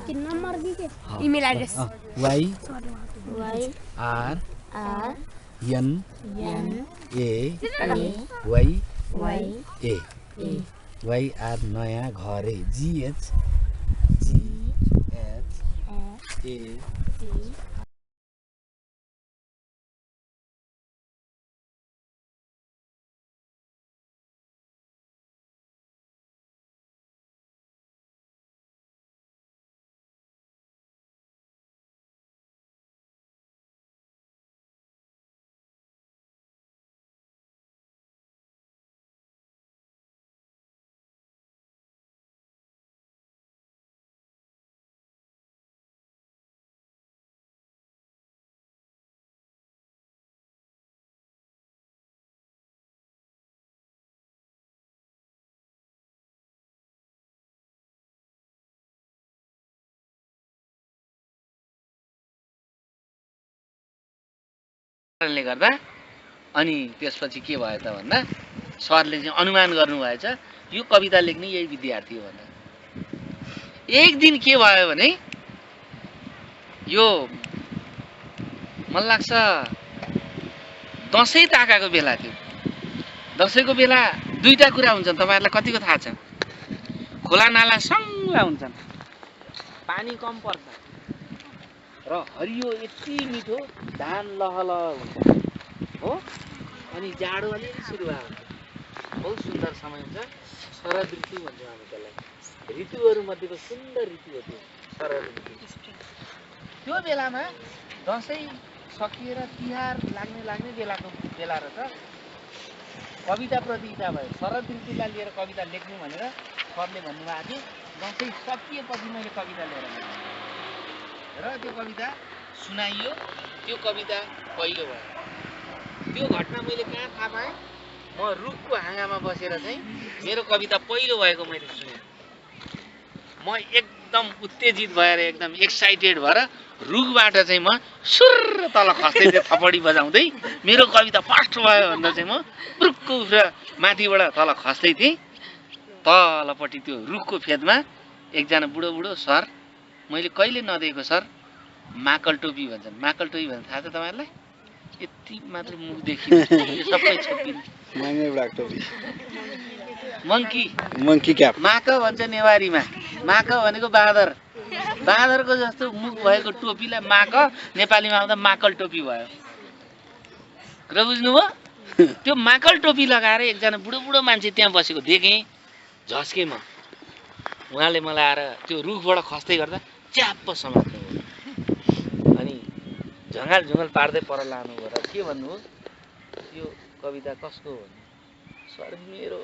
किन नम्बर दिए email address Y Y R R N N A A Y Y A A Y R नयाँ घरे GH G H A कारणले गर्दा अनि त्यसपछि के भयो त भन्दा सरले चाहिँ अनुमान गर्नुभएछ यो कविता लेख्ने यही विद्यार्थी हो भनेर। एक दिन के भयो भने यो मलाई लाग्छ दसैँ ताकाको बेला थियो। दसैँको बेला दुईटा कुरा हुन्छन्, तपाईँहरूलाई कतिको थाहा छ? खोला नाला सङ्ला हुन्छन्, पानी कम पर्छ र हरियो यति मिठो धान लहलह हुन्छ हो। अनि जाडो अलिअलि सुरु भएको हुन्छ, बहुत सुन्दर समय हुन्छ। शरद ऋतु भन्छौँ हामी त्यसलाई, ऋतुहरूमध्येको सुन्दर ऋतु हो त्यो शरद ऋतु। त्यो बेलामा दसैँ सकिएर तिहार लाग्ने बेलाको बेला रहेछ। कविता प्रतियोगिता भयो, शरद ऋतुलाई लिएर कविता लेख्नु भनेर सरले भन्नुभएको थियो। दसैँ सकिएपछि मैले कविता लिएर र त्यो कविता सुनाइयो। त्यो कविता पहिलो भयो। त्यो घटना मैले कहाँ थाहा पाएँ? म रुखको हाँगामा बसेर चाहिँ मेरो कविता पहिलो भएको मैले सुनेँ। म एकदम उत्तेजित भएर, एकदम एक्साइटेड भएर रुखबाट चाहिँ म सुर तल खस्दै थिएँ, थपडी बजाउँदै। मेरो कविता फर्स्ट भयो भन्दा चाहिँ म रुखको उफ्र माथिबाट तल खस्दै थिएँ। तलपट्टि त्यो रुखको फेदमा एकजना बुढो सर, मैले कहिले नदेखेको सर, माकल टोपी भन्छन्। माकल टोपी भन्छ थाहा छ तपाईँहरूलाई? यति मात्र मुख देखिन्छ, सबै छोपिन्छ। मंकी क्याप माक भन्छ नेवारीमा। माक भनेको बाँदर, बाँदरको जस्तो मुख भएको टोपीलाई माक, नेपालीमा आउँदा माकल टोपी भयो। र बुझ्नुभयो? त्यो माकल टोपी लगाएर एकजना बुढो मान्छे त्यहाँ बसेको देखेँ, झस्केँ म। उहाँले मलाई आएर त्यो रुखबाट खस्दै गर्दा च्याप्प समात्नु भयो अनि झङ्गाल पार्दै पर लानुभयो र के भन्नुभयो, यो कविता कसको हो? सर मेरो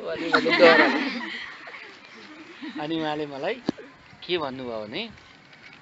अनि उहाँले मलाई के भन्नुभयो भने